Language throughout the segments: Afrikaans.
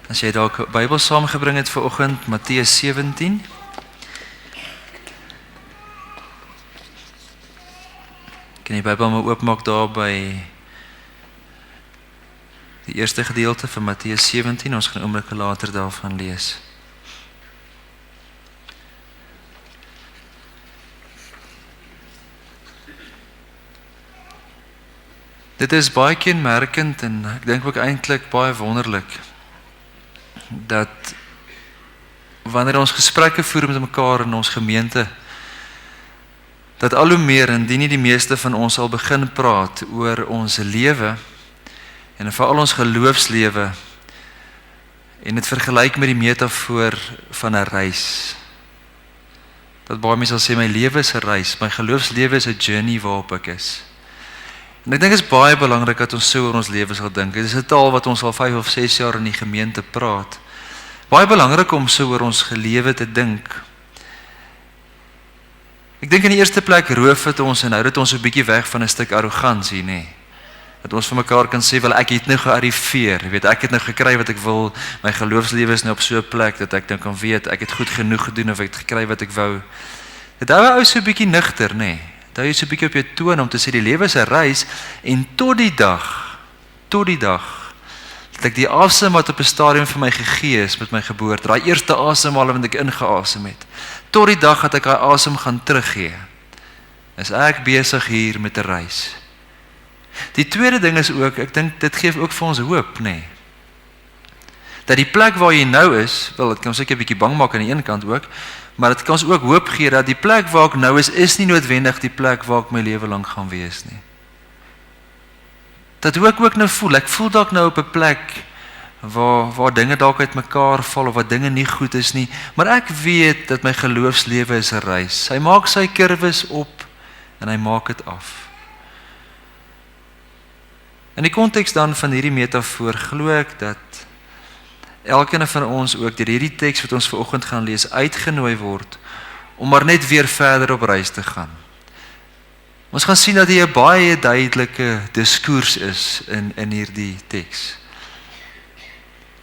As jy dalk 'n Bybel saamgebring het vir oggend, Matteus 17. Kan jy Bybel maar oopmaak daar by die eerste gedeelte van Matteus 17, ons gaan 'n oomblik later daarvan lees. Dit is baie kenmerkend en ek dink ook eintlik baie wonderlik dat wanneer ons gesprekke voer met mekaar in ons gemeente, dat al hoe meer, indien nie die meeste van ons al begin praat oor ons lewe en veral ons geloofslewe en dit vergelyk met die metafoor van 'n reis. Dat baie mense sal sê my lewe is 'n reis, my geloofslewe is 'n journey waarop ek is. En ek dink dit is baie belangrik dat ons so oor ons lewe sal dink. Dit is 'n taal wat ons al 5 of 6 jaar in die gemeente praat. Baie belangrik om so oor ons lewe te dink. Ek dink in die eerste plek roof dit ons en hou dit ons 'n bietjie weg van 'n stuk arrogansie, nê. Dat ons vir mekaar kan sê, wel ek het nou gearriveer, jy weet, ek het nou gekry wat ek wil, my geloofslewe is nou op so 'n plek dat ek nou kan weet ek het goed genoeg gedoen of ek het gekry wat ek wou. Dit hou ou so 'n bietjie nigter, nê. Dit hou jy so 'n bietjie op jou toon om te sê die lewe is 'n reis en tot die dag dat ek die asem wat op 'n stadium vir my gegee is met my geboorte, daai eerste asemhaling wat ek ingeasem het, tot die dag dat ek daai asem gaan teruggee, is ek besig hier met 'n reis. Die tweede ding is ook, ek dink dit gee ook vir ons hoop, nê. Dat die plek waar jy nou is, wel dit kan seker 'n bietjie bang maak aan die een kant ook, maar dit kan ons ook hoop gee dat die plek waar ek nou is nie noodwendig die plek waar ek my lewe lank gaan wees nie. Dat hoe ek ook nou voel, ek voel dalk nou op 'n plek waar dinge dalk uit mekaar val of waar dinge nie goed is nie, maar ek weet dat my geloofslewe is 'n reis. Hy maak sy kurwes op en hy maak dit af. In die konteks dan van hierdie metafoor glo ek dat elkeen van ons ook deur hierdie teks wat ons vanoggend gaan lees uitgenooi word om maar net weer verder op reis te gaan. Ons gaan sien dat hier 'n baie duidelike diskurs is in hierdie teks.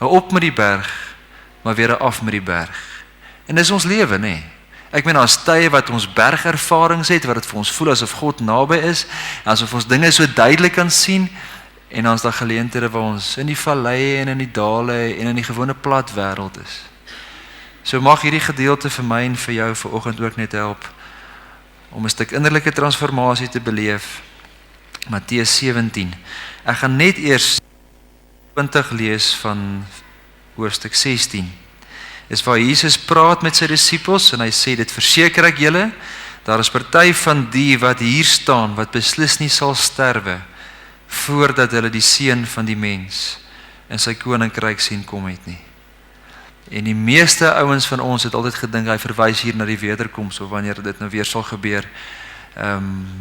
'n Op met die berg, maar weer 'n af met die berg. En dis ons lewe, nê. Ek meen daar's tye wat ons bergervarings het, wat dit vir ons voel asof God naby is, asof ons dinge so duidelik kan sien, en dan is daar geleenthede waar ons in die valleie en in die dale en in die gewone plat wêreld is. So mag hierdie gedeelte vir my en vir jou vanoggend ook net help om 'n stuk innerlike transformasie te beleef. Matteus 17. Ek gaan net eers 20 lees van hoofstuk 16. Dis waar Jesus praat met sy disippels en hy sê, dit verseker ek julle, daar is party van die wat hier staan, wat beslis nie sal sterwe, voordat hulle die seun van die mens in sy koninkryk sien kom het nie. En die meeste ouens van ons het altyd gedink, hy verwys hier na die wederkoms, of wanneer dit nou weer sal gebeur.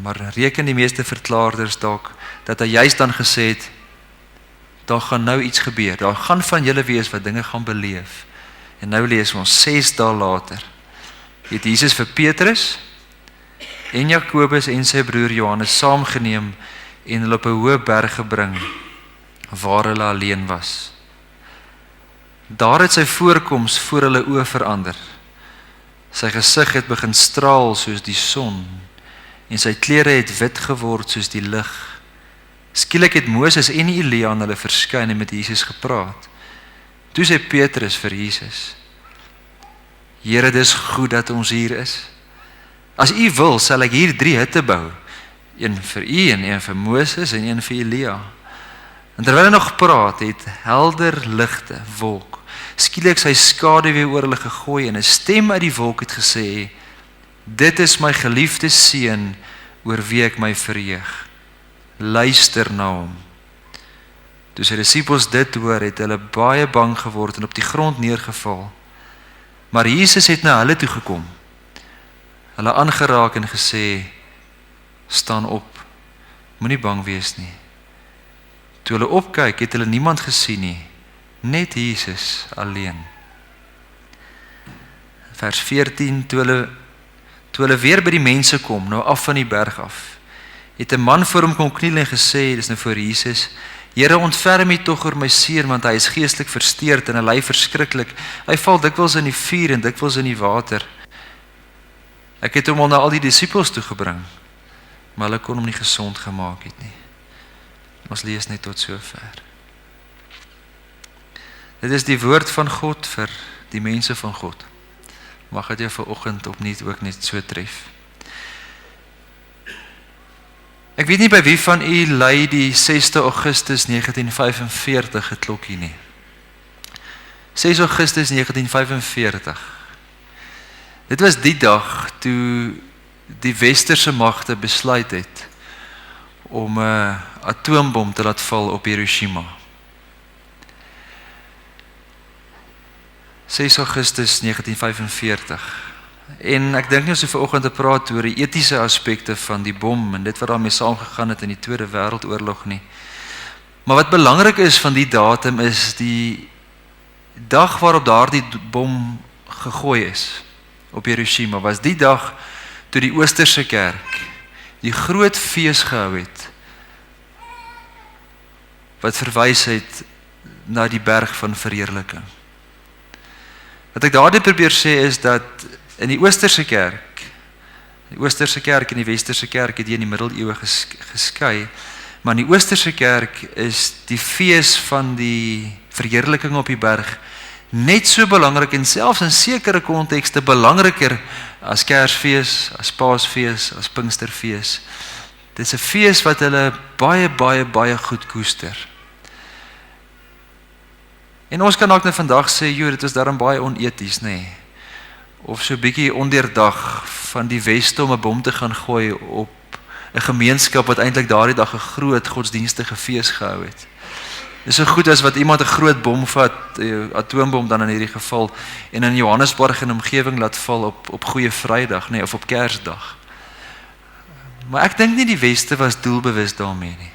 Maar reken die meeste verklaarders dalk, dat hy juist dan gesê het, daar gaan nou iets gebeur, daar gaan van julle wees wat dinge gaan beleef. En nou lees ons 6 dae later, het Jesus vir Petrus en Jakobus en sy broer Johannes saamgeneem en hulle op 'n hoë berg gebring, waar hulle alleen was. Daar het sy voorkoms voor hulle oë verander. Sy gesig het begin straal soos die son, en sy klere het wit geword soos die lig. Skielik het Moses en Elia aan hulle verskyn en met Jesus gepraat. Toe sê Petrus vir Jesus, Here, dis goed dat ons hier is. As u wil, sal ek hier 3 hutte bou. Een vir u en een vir Moses en een vir Elia. En terwyl hy nog praat, het helder ligte wolk skielik sy skaduwee oor hulle gegooi en 'n stem uit die wolk het gesê, dit is my geliefde seun oor wie ek my verheug. Luister na hom. Toe sy disippels dit hoor, het hulle baie bang geword en op die grond neergeval. Maar Jesus het na hulle toe gekom, hulle aangeraak en gesê, staan op, moenie bang wees nie. Toe hulle opkyk, het hulle niemand gesien nie, net Jesus alleen. Vers 14, toe hulle weer by die mense kom, nou af van die berg af, het 'n man voor hom kom kniel en gesê, dis nou voor Jesus, Here, ontferm U tog oor my seun, want hy is geestelik versteurd en hy ly verskriklik. Hy val dikwels in die vuur en dikwels in die water. Ek het hom al na al die disippels toegebring, maar hulle kon hom nie gesond gemaak het nie. Ons lees net tot sover. Dit is die woord van God vir die mense van God. Mag dit jou vanoggend opnuut ook net so tref. Ek weet nie by wie van u lui die 6 Augustus 1945 geklokkie nie. 6 Augustus 1945. Dit was die dag toe die westerse magte besluit het om 'n atoombom te laat val op Hiroshima. 6 Augustus 1945. En ek dink nie so vanoggend te praat oor die etiese aspekte van die bom en dit wat daarmee saamgegaan het in die Tweede Wêreldoorlog nie. Maar wat belangrik is van die datum is die dag waarop daardie bom gegooi is op Hiroshima, was die dag toe die Oosterse kerk die groot fees gehou het wat verwys het na die berg van verheerliking. Wat ek daardie probeer sê is dat in die Oosterse kerk en die Westerse kerk het hier in die middeleeue geskei, maar in die Oosterse kerk is die fees van die verheerliking op die berg net so belangrik en selfs in sekere kontekste belangriker as Kersfees, as Paasfees, as Pinksterfees. Dit is 'n fees wat hulle baie goed koester. En ons kan ook net vandag sê, joh, dit is daarom baie oneties, nê. Of so 'n bietjie ondeurdag van die Weste om 'n bom te gaan gooi op 'n gemeenskap wat eintlik daardie dag 'n groot godsdienstige fees gehou het. Dis so goed as wat iemand 'n groot bom vat, 'n atoombom dan in hierdie geval, en in Johannesburg en omgewing laat val op Goeie Vrydag, nê, of op Kersdag. Maar ek dink nie die Weste was doelbewus daarmee nie.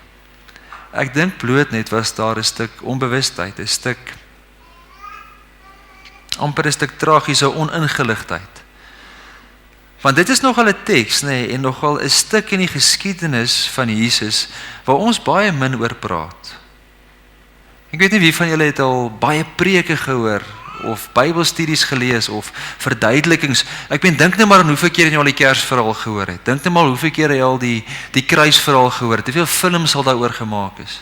Ek dink bloot net was daar 'n stuk onbewustheid, 'n stuk amper 'n stuk tragiese oningeligtheid. Want dit is nogal 'n teks, nê, en nogal 'n stuk in die geskiedenis van Jesus waar ons baie min oor praat. Ek weet nie wie van julle het al baie preke gehoor of Bybelstudies gelees of verduidelikings. Ek dink net maar aan hoeveel keer jy al die Kersverhaal gehoor het. Dink net maar hoeveel keer jy al die kruisverhaal gehoor het. Hoeveel films sal daaroor gemaak is.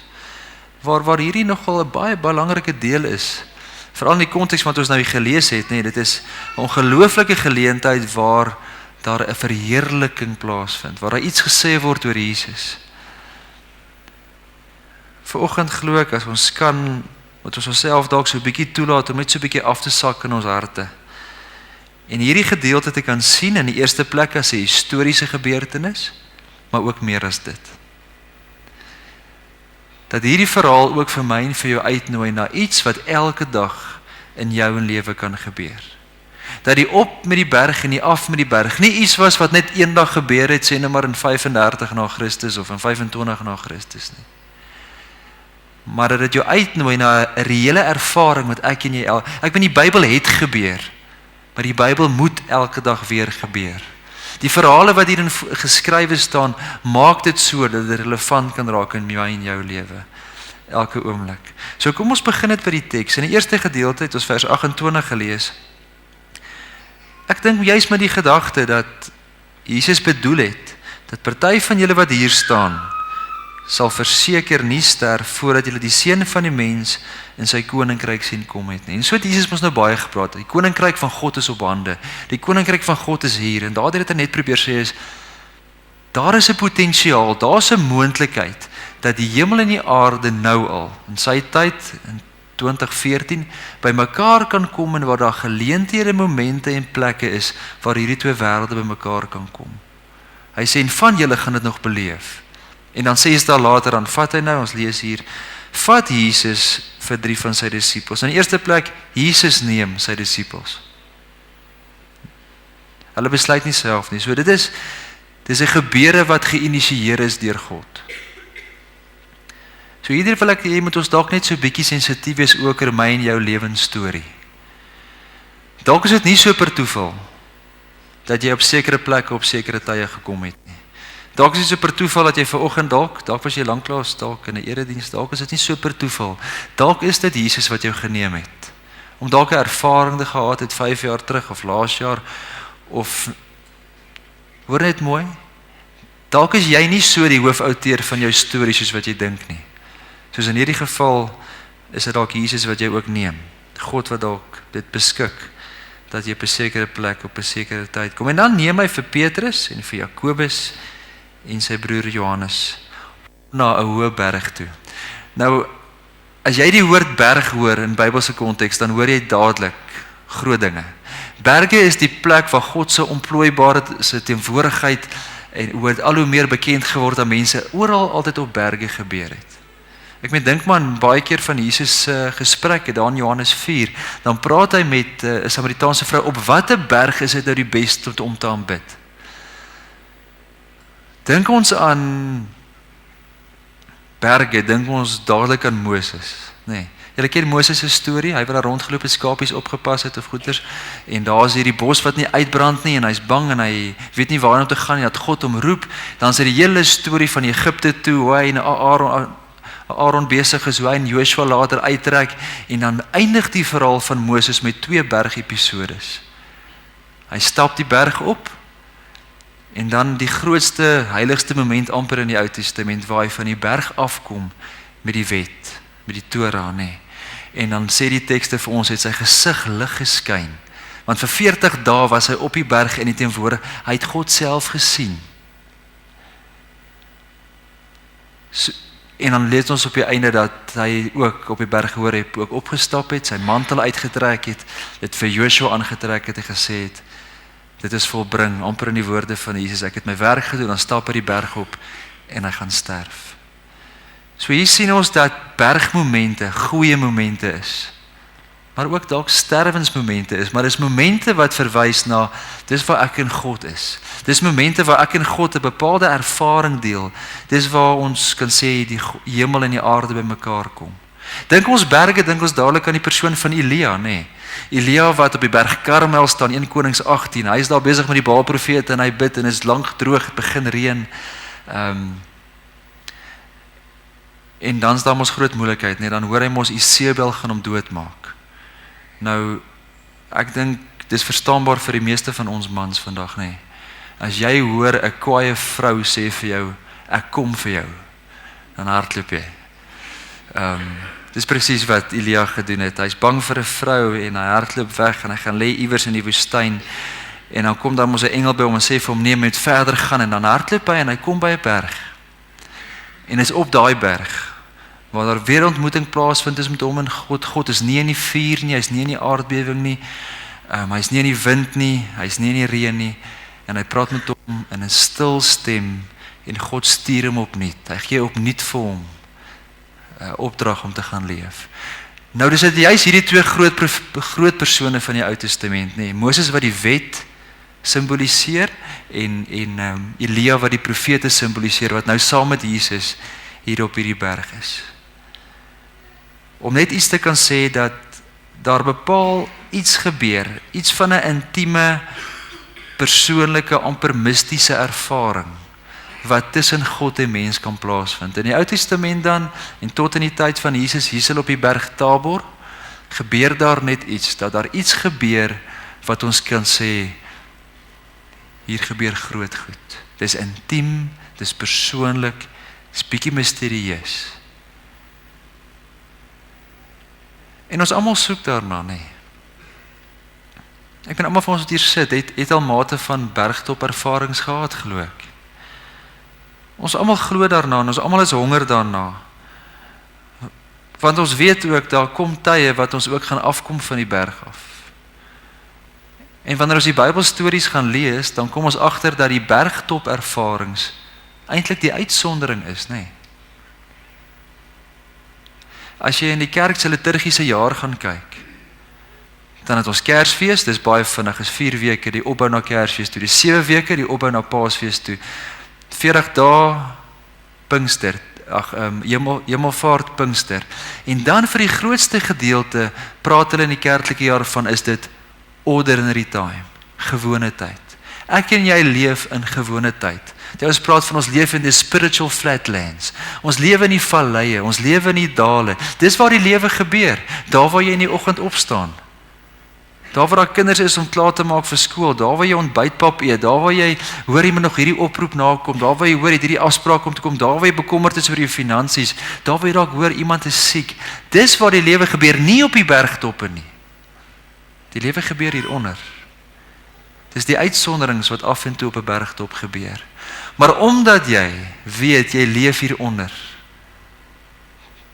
Waar hierdie nogal 'n baie belangrike deel is. Veral in die konteks wat ons nou gelees het, nee, dit is 'n ongelooflike geleentheid waar daar 'n verheerliking plaasvind, waar daar iets gesê word oor Jesus. Vanoggend glo ek as ons kan, wat ons onsself dalk so 'n bietjie toelaat om net so 'n bietjie af te sak in ons harte. En hierdie gedeelte te kan sien in die eerste plek as 'n historiese gebeurtenis, maar ook meer as dit. Dat hierdie verhaal ook vir my en vir jou uitnooi na iets wat elke dag in jou en lewe kan gebeur. Dat die op met die berg en die af met die berg nie iets was wat net eendag gebeur het, sê net maar in 35 na Christus of in 25 na Christus nie. Maar dat dit jou uitnooi na 'n reële ervaring wat ek en jy die Bybel het gebeur, maar die Bybel moet elke dag weer gebeur. Die verhale wat hierin geskrywe staan, maak dit so dat dit relevant kan raak in my en jou lewe, elke oomblik. So kom ons begin dit by die teks. In die eerste gedeelte het ons vers 28 gelees. Ek dink juist met die gedagte dat Jesus bedoel het, dat party van julle wat hier staan, sal verseker nie sterf voordat julle die seun van die mens in sy koninkryk sien kom het nie. En so het Jesus ons nou baie gepraat. Die koninkryk van God is op hande. Die koninkryk van God is hier. En daardie het hy net probeer sê is, daar is 'n potensiaal, daar's 'n moontlikheid dat die hemel en die aarde nou al in sy tyd in 2014 by mekaar kan kom en waar daar geleenthede, momente en plekke is waar hierdie twee wêrelde by mekaar kan kom. Hy sê en van julle gaan dit nog beleef. En dan 6 dae later, dan vat hy nou, ons lees hier, vat Jesus vir 3 van sy disippels. In die eerste plek, Jesus neem sy disippels. Hulle besluit nie self nie. So dit is 'n gebeure wat geïnisieer is deur God. So hierdie wil ek, jy moet ons dalk net so bietjie sensitief wees ook oor my en jou lewensstorie. Dalk is dit nie so per toeval dat jy op sekere plekke op sekere tye gekom het nie. Dalk is dit so per toeval dat jy vanoggend dalk was jy lanklaas dalk in 'n erediens, dalk is dit nie so per toeval. Dalk is dit Jesus wat jou geneem het. Om dalk 'n ervaring te gehad het 5 jaar terug of laas jaar of hoor net mooi. Dalk is jy nie so die hoofouteur van jou storie soos wat jy dink nie. Soos in hierdie geval is dit dalk Jesus wat jy ook neem. God wat dalk dit beskik dat jy op 'n sekere plek op 'n sekere tyd kom. En dan neem hy vir Petrus en vir Jakobus en sy broer Johannes na 'n hoë berg toe. Nou, as jy die woord berg hoor in Bybelse konteks, dan hoor jy dadelik groot dinge. Berge is die plek waar God se onplooibare se teenwoordigheid en hoe al hoe meer bekend geword aan mense oral altyd op berge gebeur het. Ek dink man baie keer van Jesus se gesprekke daar in Johannes 4, dan praat hy met 'n Samaritaanse vrou, op watter berg is dit nou die beste om te aanbid? Dink ons aan berge, dink ons dadelik aan Moses, nee. Julle ken Moses se storie, hy wat daar rondgeloop het, skapies opgepas het of goeters, en daar is hierdie bos wat nie uitbrand nie, en hy's bang, en hy weet nie waar om te gaan, en dat God hom roep, dan is die hele storie van Egipte toe, hoe hy en Aaron besig is, hoe hy en Joshua later uittrek, en dan eindig die verhaal van Moses met 2 bergepisodes. Hy stap die berg op, en dan die grootste, heiligste moment amper in die Ou Testament, waar hy van die berg afkom met die wet, met die Torah, nee. En dan sê die tekste vir ons, het sy gesig lig geskyn, want vir 40 dae was hy op die berg in die teenwoordigheid, hy het God self gesien. En dan lees ons op die einde dat hy ook op die berg Horeb ook opgestap het, sy mantel uitgetrek het, dit vir Joshua aangetrek het en gesê het, dit is volbring, amper in die woorde van Jesus, ek het my werk gedoen, dan stap hy die berg op en hy gaan sterf. So hier sien ons dat bergmomente goeie momente is, maar ook dalk sterwensmomente is, maar dis momente wat verwys na, dis waar ek en God is. Dis momente waar ek en God 'n bepaalde ervaring deel. Dis waar ons kan sê die hemel en die aarde bymekaar kom. Dink ons berge, dink ons dadelik aan die persoon van Elia, nee. Elia wat op die berg Karmel staan, 1 Konings 18, hy is daar besig met die Baal-profete en hy bid en is lank droog, het begin reën. En dan is daar mos groot moeilikheid, nee, dan hoor hy mos Isebel gaan hom doodmaak. Nou, ek dink, dis verstaanbaar vir die meeste van ons mans vandag, nee. As jy hoor 'n kwaaie vrou sê vir jou, ek kom vir jou, dan hardloop jy. Dis presies wat Elia gedoen het. Hy's bang vir 'n vrou en hy hardloop weg en hy gaan lê iewers in die woestyn. En dan kom daar mos 'n engel by hom en sê vir hom, nee, moet verder gaan, en dan hardloop hy en hy kom by 'n berg. En is op daai berg waar daar weer ontmoeting plaasvind is met hom en God. God is nie in die vuur nie, hy's nie in die aardbewing nie, hy's nie in die wind nie, hy's nie in die reën nie, en hy praat met hom in 'n stil stem en God stuur hom opnuut. Hy gee opnuut vir hom 'n opdrag om te gaan leef. Nou dis dit juist hierdie 2 groot persone van die Ou Testament, nee, Moses wat die wet simboliseer en Elia wat die profete simboliseer, wat nou saam met Jesus hier op hierdie berg is. Om net iets te kan sê dat daar bepaal iets gebeur, iets van 'n intieme, persoonlike, amper mistiese ervaring wat tussen God en mens kan plaasvind. In die Ou Testament dan, en tot in die tyd van Jesus, hier op die berg Tabor, gebeur daar net iets, dat daar iets gebeur wat ons kan sê, hier gebeur groot goed. Dis intiem, dis persoonlik, dis bietjie misterieus. En ons almal soek daarna, nee. Ek almal van ons wat hier sit, het al mate van bergtop ervarings gehad, glo ek. Ons almal glo daarna, en ons almal is honger daarna. Want ons weet ook, daar kom tye wat ons ook gaan afkom van die berg af. En wanneer ons die Bybelstories gaan lees, dan kom ons agter dat die bergtop ervarings eintlik die uitsondering is, nee. As jy in die kerk se liturgiese jaar gaan kyk, dan het ons Kersfees, dis baie vinnig, is 4 weke die opbou na Kersfees toe, dis 7 weke die opbou na Paasfees toe, 40 dae Pinkster, Hemelvaart Pinkster, en dan vir die grootste gedeelte praat hulle in die kerklike jaar van, is dit ordinary time, gewone tyd. Ek en jy leef in gewone tyd. Ons praat van ons lewe in die spiritual flatlands. Ons lewe in die valleie, ons lewe in die dale. Dis waar die lewe gebeur. Daar waar jy in die oggend opstaan. Daar waar daar kinders is om klaar te maak vir skool, daar waar jy ontbytpap eet, daar waar jy hoor jy moet nog hierdie oproep nakom, daar waar jy hoor jy hierdie afspraak om te kom, daar waar jy bekommerd is oor jou finansies, daar waar jy dalk hoor iemand is siek. Dis waar die lewe gebeur, nie op die bergtoppe nie. Die lewe gebeur hieronder. Dis die uitsonderings wat af en toe op 'n bergtop gebeur. Maar omdat jy weet jy leef hieronder,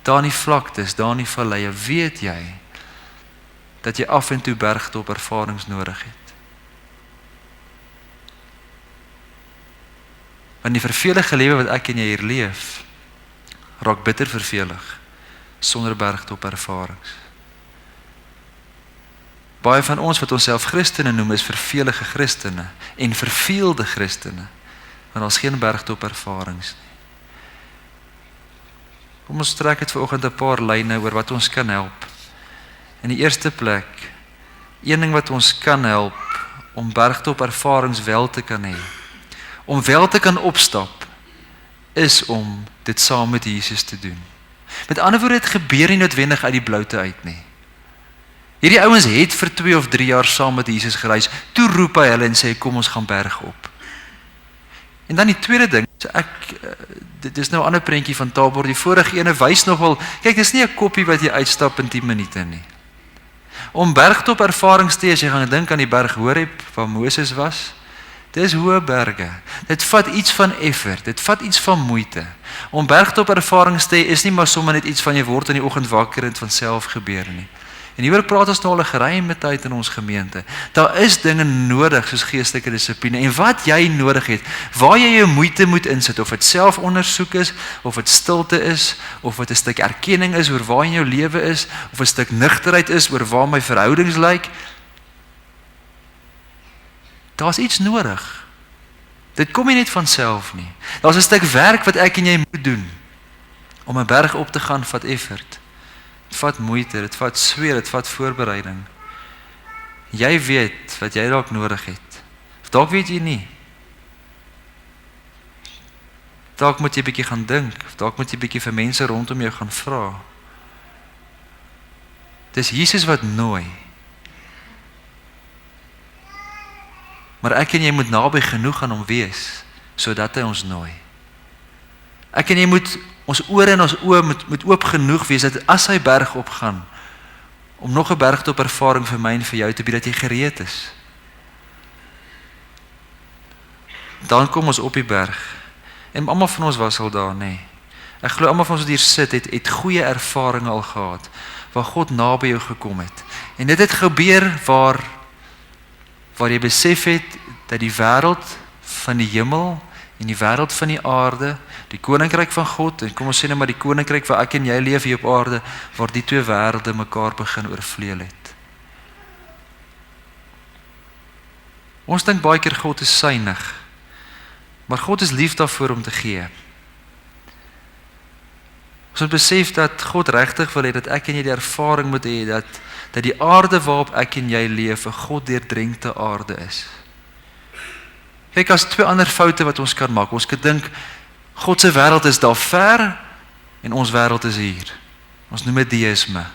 daar in die vlaktes, daar in die valleie, weet jy dat jy af en toe bergtop ervarings nodig het. Want die vervelige lewe wat ek en jy hier leef, raak bitter vervelig sonder bergtop ervarings. Baie van ons wat onsself Christene noem, is vervelige Christene en verveelde Christene, want ons geen bergtop ervarings nie. Kom ons trek het vanoggend 'n paar lyne oor wat ons kan help. In die eerste plek, een ding wat ons kan help om bergtop ervarings wel te kan hê, om wel te kan opstap, is om dit saam met Jesus te doen. Met ander woorde, dit gebeur nie noodwendig uit die bloute uit nie. Hierdie ouens het vir 2 of 3 jaar saam met Jesus gereis, toe roep hy hulle en sê, kom ons gaan berg op. En dan die tweede ding, dit is nou 'n ander prentjie van Tabor, die vorige ene wys nogal, kyk, dis nie 'n koppie wat jy uitstap in 10 minute nie. Om bergtop ervarings te hê, as jy gaan dink aan die berg Horeb, waar Moses was, dis hoë berge. Dit vat iets van effort, dit vat iets van moeite. Om bergtop ervarings te hê, is nie maar sommer net iets van jy word in die oggend wakker en dit van self gebeur nie. En hieroor praat ons nou al 'n geruime tyd in ons gemeente. Daar is dinge nodig soos geestelike dissipline en wat jy nodig het, waar jy jou moeite moet insit, of dit selfondersoek is, of dit stilte is, of dit 'n stuk erkenning is oor waar in jou lewe is, of 'n stuk nugterheid is oor waar my verhoudings lyk. Daar's iets nodig. Dit kom nie net van self nie. Daar's 'n stuk werk wat ek en jy moet doen. Om 'n berg op te gaan vat effort. Dit vat moeite, dit vat sweer, dit vat voorbereiding. Jy weet wat jy dalk nodig het. Of dalk weet jy nie. Dalk moet jy bietjie gaan dink, of dalk moet jy bietjie vir mense rondom jou gaan vra. Dis Jesus wat nooi. Maar ek en jy moet naby genoeg aan hom wees, sodat hy ons nooi. Ek en jy moet ons ore en ons oë moet oop genoeg wees, dat as hy berg opgaan, om nog 'n bergtop ervaring vir my en vir jou te bied, dat jy gereed is. Dan kom ons op die berg, en almal van ons was al daar, nee. Ek glo almal van ons wat hier sit, het goeie ervarings al gehad, waar God naby jou gekom het. En dit het gebeur waar jy besef het, dat die wêreld van die hemel, en die wêreld van die aarde, die koninkryk van God, en kom ons sê nou maar die koninkryk waar ek en jy leef hier op aarde, waar die twee wêrelde mekaar begin oorvleuel het. Ons dink baie keer God is synig, maar God is lief daarvoor om te gee. Ons moet besef dat God regtig wil hê dat ek en jy die ervaring moet hê dat die aarde waarop ek en jy leef 'n God deurdrenkte aarde is. Kyk, as twee ander foute wat ons kan maak. Ons kan dink God se wêreld is daar ver en ons wêreld is hier. Ons noem dit deïsme.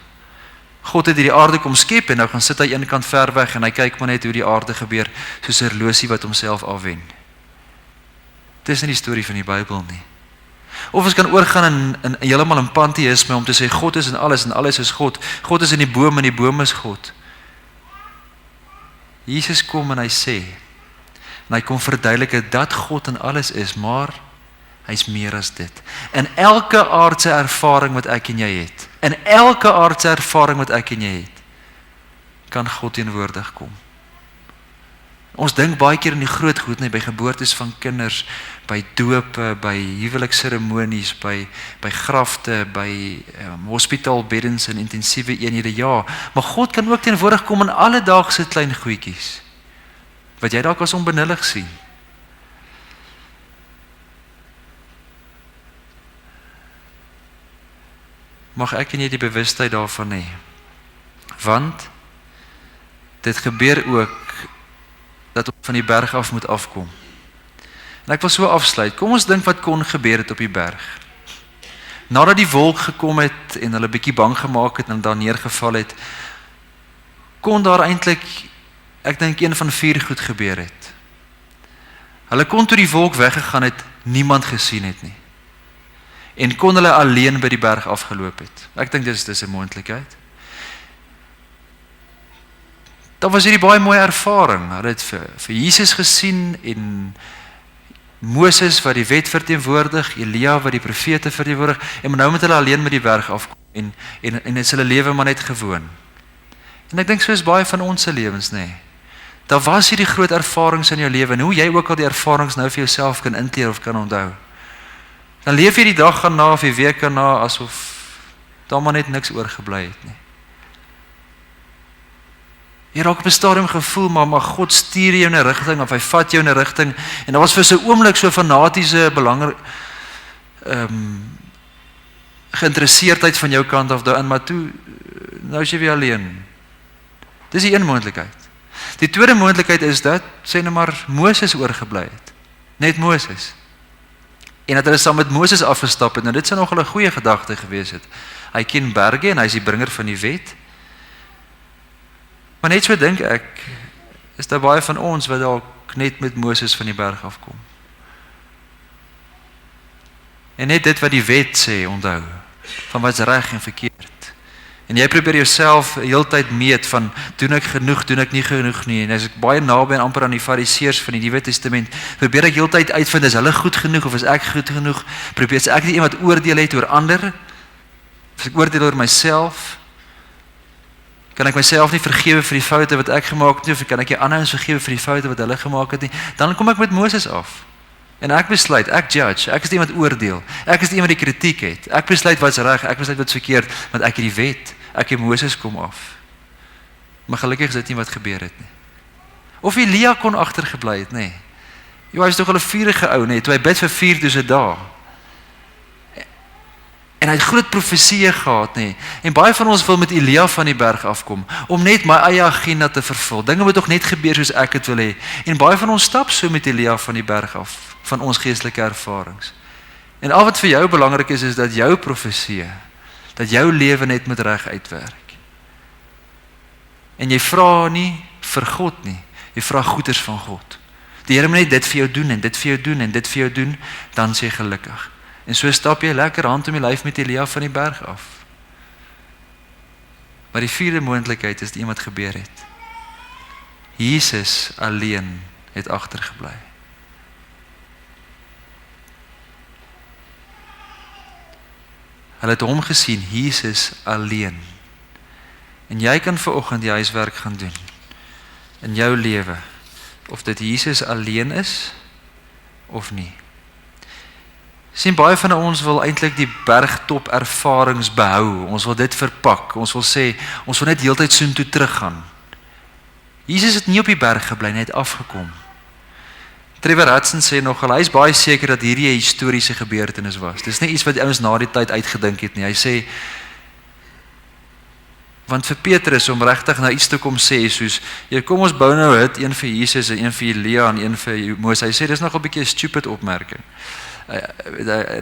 God het hierdie aarde kom skep en nou gaan sit hy een kant ver weg en hy kyk maar net hoe die aarde gebeur, soos 'n horlosie wat homself afwen. Dit is nie die storie van die Bybel nie. Of ons kan oorgaan in heeltemal in panteïsme om te sê God is in alles en alles is God. God is in die boom en die boom is God. Jesus kom en hy sê, en hy kom verduidelik dat God in alles is, maar hy's meer as dit. In elke aardse ervaring wat ek en jy het, in elke aardse ervaring wat ek en jy het, kan God teenwoordig kom. Ons dink baie keer in die groot goed, by geboortes van kinders, by dope, by huwelikseremonies, by grafte, by hospitaalbeddens en intensiewe eenhede, ja. Maar God kan ook teenwoordig kom in alledaagse klein goedjies, wat jy dalk as onbenullig sien. Mag ek en jy die bewustheid daarvan hê. Want dit gebeur ook dat ons van die berg af moet afkom. En ek wil so afsluit. Kom ons dink wat kon gebeur het op die berg. Nadat die wolk gekom het en hulle bietjie bang gemaak het en daar neergeval het, kon daar eintlik, ek dink, een van 4 goed gebeur het. Hulle kon toe die wolk weggegaan het, niemand gesien het nie. En kon hulle alleen by die berg afgeloop het. Ek dink dis 'n moontlikheid. Daar was hierdie baie mooi ervaring. Hulle het vir Jesus gesien en Moses wat die wet verteenwoordig, Elia wat die profete verteenwoordig, en nou moet hulle alleen met die berg afkom en is hulle lewe maar net gewoon. En ek dink so is baie van ons se lewens, nê. Daar was hierdie groot ervarings in jou lewe en hoe jy ook al die ervarings nou vir jouself kan inteer of kan onthou. Dan leef jy die dag gaan na of die week gaan na asof daar maar net niks oorgebly het nie. Jy raak op 'n stadium gevoel, maar God stuur jou in 'n rigting of hy vat jou in 'n rigting en daar was vir so 'n oomblik so fanatiese geïnteresseerdheid van jou kant af daarin, maar toe nou is jy weer alleen. Dis die een moontlikheid. Die tweede moontlikheid is dat sê nou maar Moses oorgebly het. Net Moses. En dat hulle saam met Moses afgestap het. Nou dit sou nog 'n goeie gedagte gewees het. Hy ken berge en hy is die bringer van die wet. Maar net so dink ek, is daar baie van ons wat dalk net met Moses van die berg afkom. En net dit wat die wet sê, onthou, van wat's reg en verkeerd. En jy probeer jouself heeltyd meet van, doen ek genoeg, doen ek nie genoeg nie. En as ek baie naby en amper aan die fariseërs van die Nuwe Testament, probeer ek heeltyd uitvind, is hulle goed genoeg of is ek goed genoeg? Probeer ek nie iemand oordeel het oor ander? As ek oordeel oor myself, kan ek myself nie vergewe vir die foute wat ek gemaak het nie, of kan ek die ander ons vergewe vir die foute wat hulle gemaak het nie, dan kom ek met Moses af. En ek besluit, ek judge, ek is die iemand oordeel, ek is die iemand die kritiek het, ek besluit wat's reg, ek besluit wat's verkeerd, want ek het die wet, ek het Moses kom af. Maar gelukkig is dit nie wat gebeur het nie. Of Elia kon agtergebly het, nê. Hy was tog al 'n vurige ou, nê, toe hy bid vir 4000 dae. En hy het groot profeseë gehad, nê. En baie van ons wil met Elia van die berg afkom, om net my eie agenda te vervul. Dinge moet tog net gebeur soos ek dit wil hê. En baie van ons stap so met Elia van die berg af, van ons geestelike ervarings. En al wat vir jou belangrik is dat jou profeseë, dat jou lewe net moet reg uitwerk. En jy vra nie vir God nie, jy vra goeders van God. Die Here moet net dit vir jou doen en dit vir jou doen en dit vir jou doen, dan sê jy gelukkig. En so stap jy lekker hand om die lyf met Elia van die berg af. Maar die vierde moontlikheid is die iemand gebeur het. Jesus alleen het agtergebly. Hulle het hom gesien, Jesus alleen. En jy kan vanoggend die huiswerk gaan doen in jou lewe, of dit Jesus alleen is of nie. Sien, baie van ons wil eintlik die bergtop ervarings behou. Ons wil dit verpak. Ons wil sê, ons wil net heeltyd soontoe teruggaan. Jesus het nie op die berg gebly, net afgekom. Trevor Hudson sê nogal, hy is baie seker dat hierdie 'n historiese gebeurtenis was. Dis nie iets wat ouens na die tyd uitgedink het nie. Hy sê, want vir Petrus om regtig nou iets te kom sê, soos, kom ons bou nou hut, een vir Jesus en een vir Elia en een vir Moses. Hy sê, dis nog 'n bietjie 'n stupid opmerking.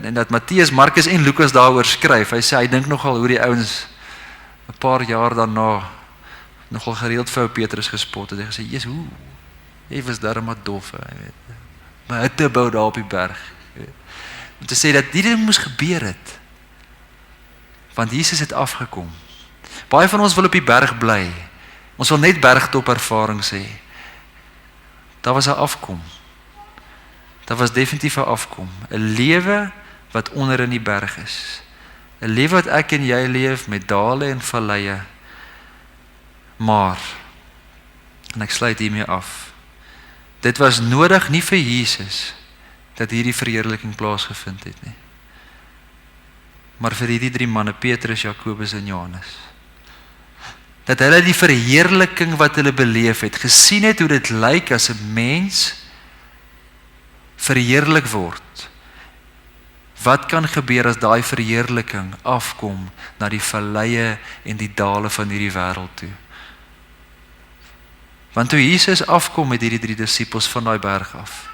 En dat Matteus, Markus en Lukas daaroor skryf, hy sê, hy dink nogal hoe die ouens 'n paar jaar daarna nogal gereeld vir Petrus gespot het. Hy gesê, Jesus, hoe? Jy was daar maar dof, jy weet. Maar hitte bou daar op die berg. Om te sê dat die ding moes gebeur het. Want Jesus het afgekom. Baie van ons wil op die berg bly. Ons wil net bergtop ervarings hê. Daar was 'n afkom. Daar was definitief 'n afkom. 'n Lewe wat onder in die berg is. 'n Lewe wat ek en jy leef met dale en valleie. Maar, en ek sluit hiermee af, dit was nodig nie vir Jesus dat hierdie verheerliking plaasgevind het nie. Maar vir hierdie 3 manne, Petrus, Jakobus en Johannes. Dat hulle die verheerliking wat hulle beleef het, gesien het hoe dit lyk as 'n mens verheerlik word. Wat kan gebeur as daai verheerliking afkom na die valleie en die dale van hierdie wêreld toe? Want toe Jesus afkom met hierdie 3 disippels van daai berg af,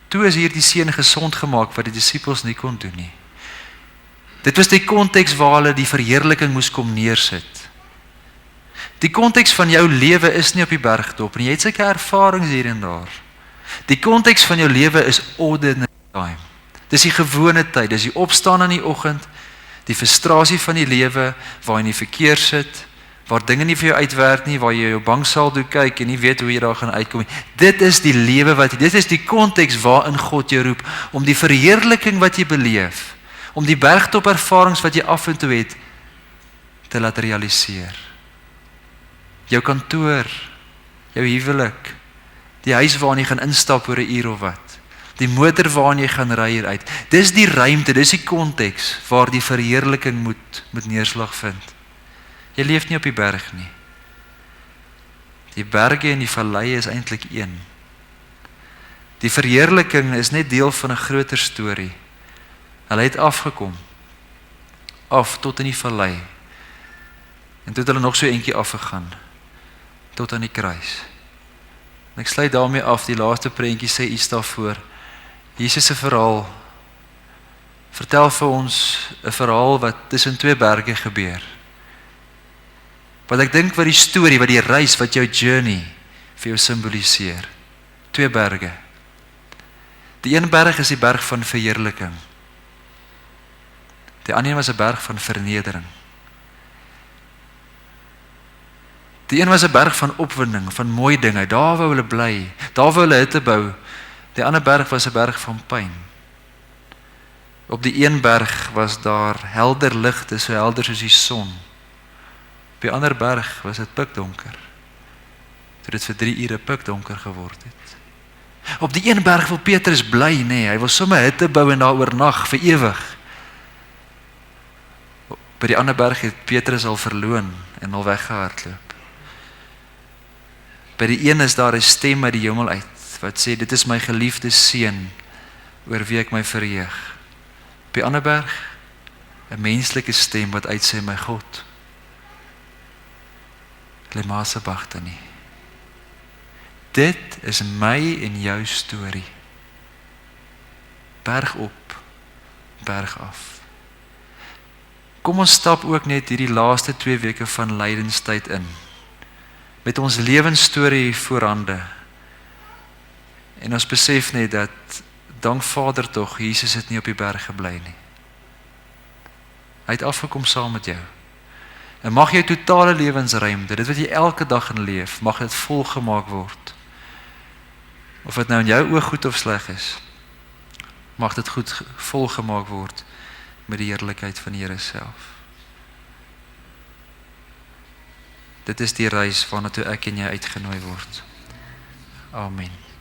toe is hierdie seun gesond gemaak wat die disippels nie kon doen nie. Dit was die konteks waar hulle die verheerliking moes kom neersit. Die konteks van jou lewe is nie op die bergtop nie, jy het sulke ervarings hier en daar. Die konteks van jou lewe is ordinary time. Dis die gewone tyd, dis die opstaan in die oggend, die frustrasie van die lewe, waar jy in die verkeer sit, waar dinge nie vir jou uitwerk nie, waar jy jou banksaal toe kyk en nie weet hoe jy daar gaan uitkom nie. Dit is die lewe dit is die konteks waarin God jou roep, om die verheerliking wat jy beleef, om die bergtop ervarings wat jy af en toe het, te laat realiseer. Jou kantoor, jou huwelik, die huis waarin jy gaan instap oor 'n uur of wat, die motor waarin jy gaan ry hieruit. Dis die ruimte, dis die konteks waar die verheerliking moet neerslag vind. Jy leef nie op die berg nie. Die berge en die valleie is eintlik een. Die verheerliking is net deel van 'n groter storie. Hulle het afgekom, af tot in die vallei. En toe het hulle nog so eentjie afgegaan, tot aan die kruis. En ek sluit daarmee af, die laaste prentjie sê iets daarvoor. Jesus se verhaal vertel vir ons 'n verhaal wat tussen 2 berge gebeur. Wat ek dink wat die storie, wat die reis, wat jou journey vir jou simboliseer. 2 berge. Die een berg is die berg van verheerliking. Die ander een was 'n berg van vernedering. Die een was 'n berg van opwinding, van mooi dinge. Daar wou hulle bly, daar wou hulle hutte bou. Die ander berg was 'n berg van pyn. Op die een berg was daar helder ligte, so helder soos die son. Op die ander berg was dit pikdonker. Toe dit vir 3 ure pikdonker geword het. Op die een berg wil Petrus bly, nee, hy wil sommer hutte bou en daar oornag vir ewig. By die ander berg het Petrus al verloon en al weggehardloop. By die een is daar 'n stem uit die hemel uit wat sê, dit is my geliefde seun oor wie ek my verheug. Op die ander berg 'n menslike stem wat uitsê, my God, lema sabachthani. Dit is my en jou storie. Berg op, berg af. Kom ons stap ook net hierdie laaste 2 weke van lydenstyd in, met ons lewensstorie voorhande. En ons besef net dat, dank Vader tog, Jesus het nie op die berg gebly nie. Hy het afgekom saam met jou. En mag jou totale lewensruimte, dit wat jy elke dag in leef, mag dit volgemaak word. Of dit nou in jou oog goed of sleg is, mag dit goed volgemaak word met die heerlikheid van die Here self. Dit is die reis waarna toe ek en jy uitgenooi word. Amen.